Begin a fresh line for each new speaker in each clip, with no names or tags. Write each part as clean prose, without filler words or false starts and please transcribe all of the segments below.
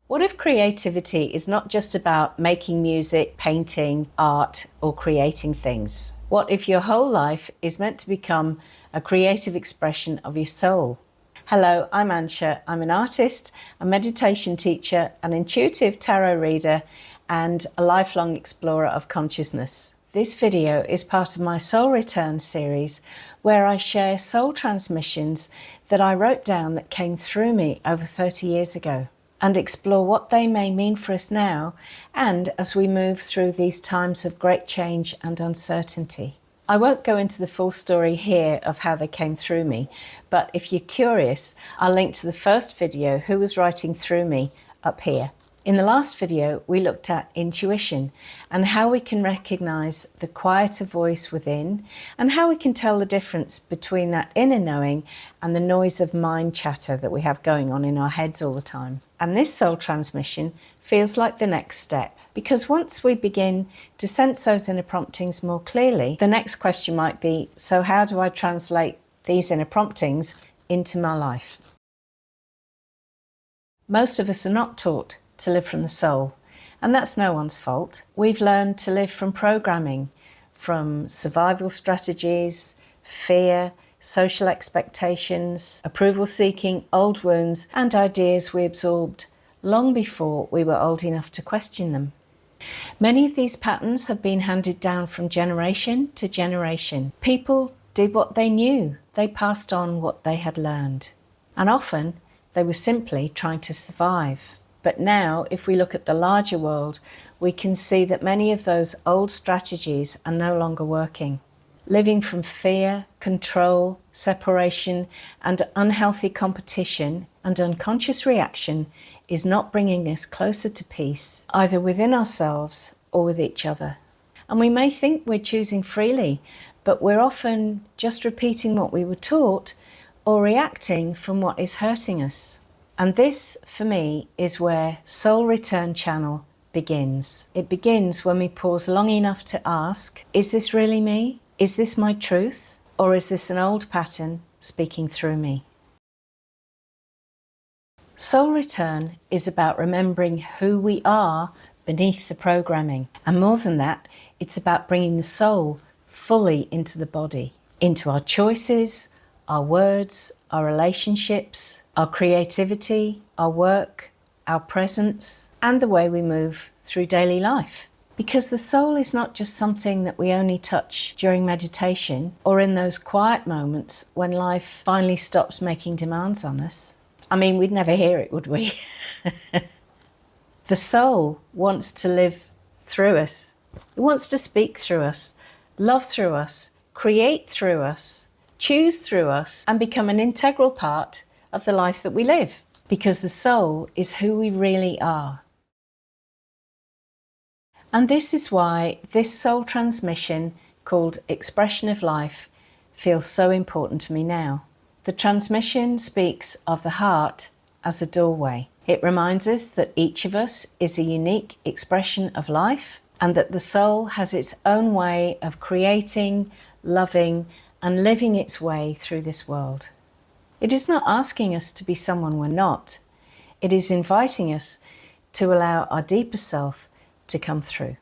What if creativity is not just about making music, painting, art, or creating things? What if your whole life is meant to become a creative expression of your soul? Hello, I'm Aannsha. I'm an artist, a meditation teacher, an intuitive tarot reader, and a lifelong explorer of consciousness. This video is part of my Soul Return series, where I share soul transmissions that I wrote down that came through me over 30 years ago, and explore what they may mean for us now and as we move through these times of great change and uncertainty. I won't go into the full story here of how they came through me, but if you're curious, I'll link to the first video, Who Was Writing Through Me, up here. In the last video, we looked at intuition and how we can recognize the quieter voice within and how we can tell the difference between that inner knowing and the noise of mind chatter that we have going on in our heads all the time. And this soul transmission feels like the next step, because once we begin to sense those inner promptings more clearly, the next question might be, so how do I translate these inner promptings into my life? Most of us are not taught to live from the soul, and that's no one's fault. We've learned to live from programming, from survival strategies, fear, social expectations, approval seeking, old wounds, and ideas we absorbed long before we were old enough to question them. Many of these patterns have been handed down from generation to generation. People did what they knew, they passed on what they had learned, and often they were simply trying to survive. But now, if we look at the larger world, we can see that many of those old strategies are no longer working. Living from fear, control, separation, and unhealthy competition and unconscious reaction is not bringing us closer to peace, either within ourselves or with each other. And we may think we're choosing freely, but we're often just repeating what we were taught or reacting from what is hurting us. And this, for me, is where Soul Return Channel begins. It begins when we pause long enough to ask, is this really me? Is this my truth? Or is this an old pattern speaking through me? Soul Return is about remembering who we are beneath the programming. And more than that, it's about bringing the soul fully into the body, into our choices, our words, our relationships, our creativity, our work, our presence, and the way we move through daily life. Because the soul is not just something that we only touch during meditation or in those quiet moments when life finally stops making demands on us. I mean, we'd never hear it, would we? The soul wants to live through us. It wants to speak through us, love through us, create through us, choose through us, and become an integral part of the life that we live, because the soul is who we really are. And this is why this soul transmission, called Expression of Life, feels so important to me now. The transmission speaks of the heart as a doorway. It reminds us that each of us is a unique expression of life, and that the soul has its own way of creating, loving, and living its way through this world. It is not asking us to be someone we're not. It is inviting us to allow our deeper self to come through.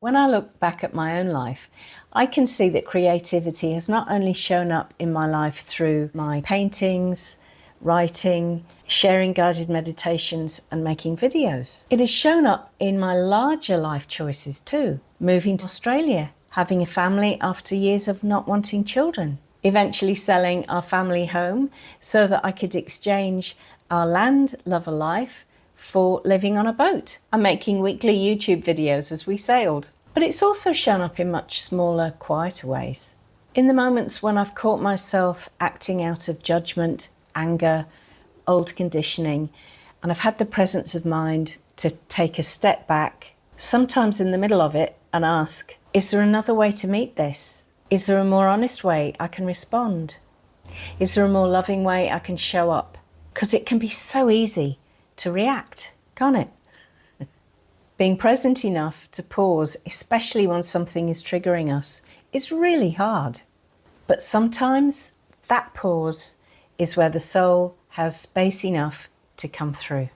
When I look back at my own life, I can see that creativity has not only shown up in my life through my paintings, writing, sharing guided meditations, and making videos. It has shown up in my larger life choices too. Moving to Australia, having a family after years of not wanting children, eventually selling our family home so that I could exchange our land, love of life, for living on a boat and making weekly YouTube videos as we sailed. But it's also shown up in much smaller, quieter ways. In the moments when I've caught myself acting out of judgment, anger, old conditioning, and I've had the presence of mind to take a step back, sometimes in the middle of it, and ask, is there another way to meet this? Is there a more honest way I can respond? Is there a more loving way I can show up? Because it can be so easy to react, can't it? Being present enough to pause, especially when something is triggering us, is really hard. But sometimes that pause is where the soul has space enough to come through.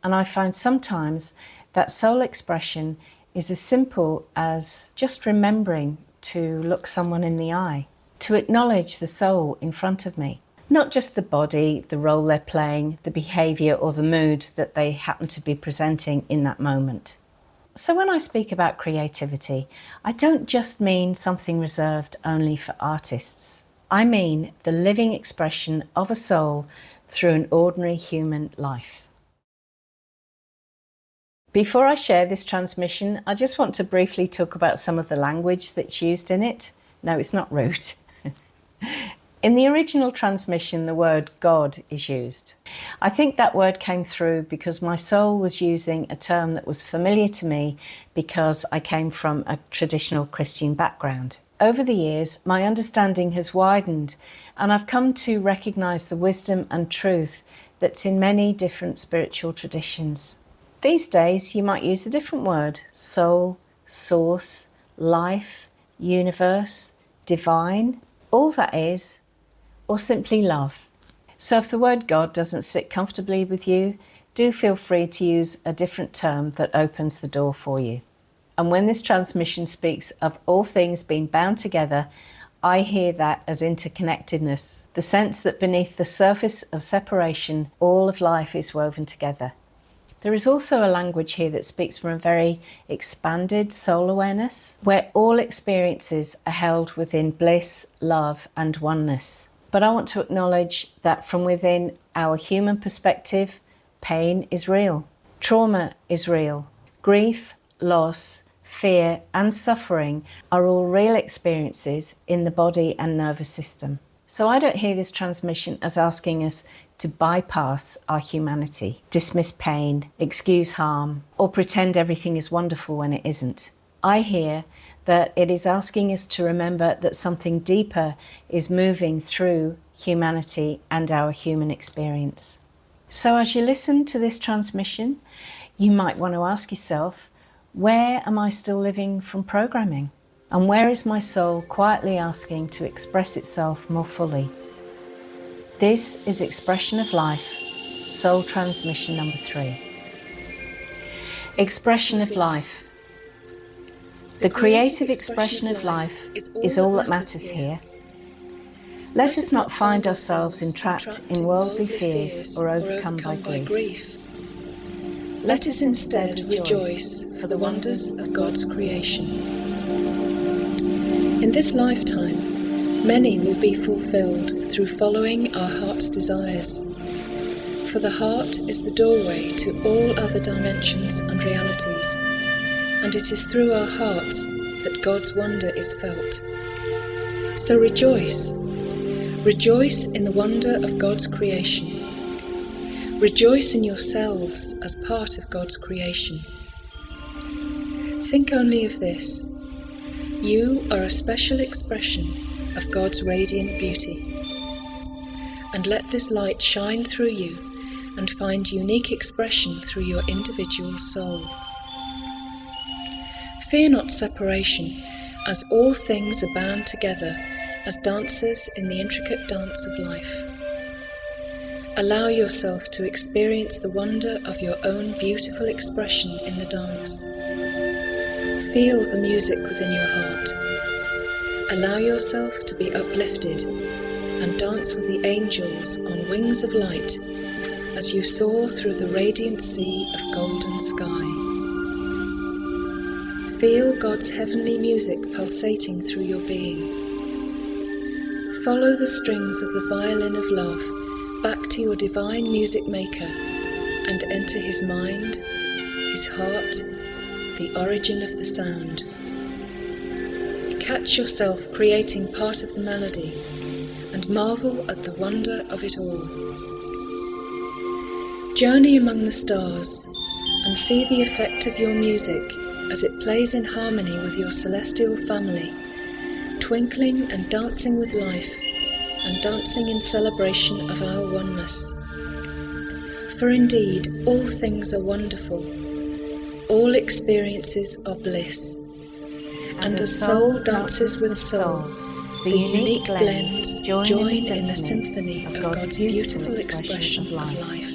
And I find sometimes that soul expression is as simple as just remembering to look someone in the eye, to acknowledge the soul in front of me. Not just the body, the role they're playing, the behaviour or the mood that they happen to be presenting in that moment. So when I speak about creativity, I don't just mean something reserved only for artists. I mean the living expression of a soul through an ordinary human life. Before I share this transmission, I just want to briefly talk about some of the language that's used in it. No, it's not rude. In the original transmission, the word God is used. I think that word came through because my soul was using a term that was familiar to me because I came from a traditional Christian background. Over the years, my understanding has widened and I've come to recognise the wisdom and truth that's in many different spiritual traditions. These days, you might use a different word: soul, source, life, universe, divine, all that is, or simply love. So if the word God doesn't sit comfortably with you, do feel free to use a different term that opens the door for you. And when this transmission speaks of all things being bound together, I hear that as interconnectedness, the sense that beneath the surface of separation, all of life is woven together. There is also a language here that speaks from a very expanded soul awareness, where all experiences are held within bliss, love, and oneness. But I want to acknowledge that from within our human perspective, pain is real, trauma is real, grief, loss, fear, and suffering are all real experiences in the body and nervous system. So I don't hear this transmission as asking us to bypass our humanity, dismiss pain, excuse harm, or pretend everything is wonderful when it isn't. I hear that it is asking us to remember that something deeper is moving through humanity and our human experience. So as you listen to this transmission, you might want to ask yourself, where am I still living from programming? And where is my soul quietly asking to express itself more fully? This is Expression of Life, Soul Transmission number 3. Expression of life. The creative expression of life is all that matters here. Let us not find ourselves entrapped in worldly fears or overcome by grief.
Let us instead rejoice for the wonders of God's creation. In this lifetime, many will be fulfilled through following our heart's desires. For the heart is the doorway to all other dimensions and realities, and it is through our hearts that God's wonder is felt. So rejoice. Rejoice in the wonder of God's creation. Rejoice in yourselves as part of God's creation. Think only of this. You are a special expression of God's radiant beauty. And let this light shine through you and find unique expression through your individual soul. Fear not separation, as all things are bound together as dancers in the intricate dance of life. Allow yourself to experience the wonder of your own beautiful expression in the dance. Feel the music within your heart. Allow yourself to be uplifted and dance with the angels on wings of light as you soar through the radiant sea of golden sky. Feel God's heavenly music pulsating through your being. Follow the strings of the violin of love back to your divine music maker and enter his mind, his heart, the origin of the sound. Catch yourself creating part of the melody and marvel at the wonder of it all. Journey among the stars and see the effect of your music as it plays in harmony with your celestial family, twinkling and dancing with life and dancing in celebration of our oneness. For indeed, all things are wonderful, all experiences are bliss. And as soul dances with soul, the unique blends join in the symphony of God's beautiful expression of life.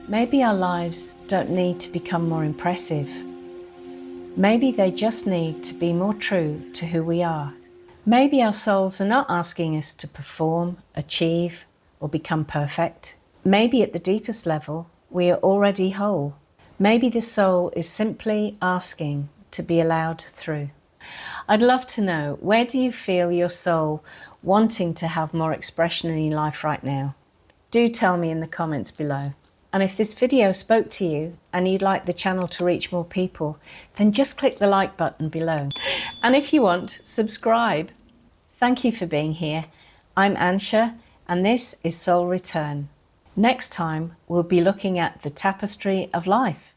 Maybe our lives don't need to become more impressive. Maybe they just need to be more true to who we are. Maybe our souls are not asking us to perform, achieve, or become perfect. Maybe at the deepest level, we are already whole. Maybe the soul is simply asking to be allowed through. I'd love to know, where do you feel your soul wanting to have more expression in your life right now? Do tell me in the comments below. And if this video spoke to you and you'd like the channel to reach more people, then just click the like button below. And if you want, subscribe. Thank you for being here. I'm Aannsha, and this is Soul Return. Next time, we'll be looking at the tapestry of life.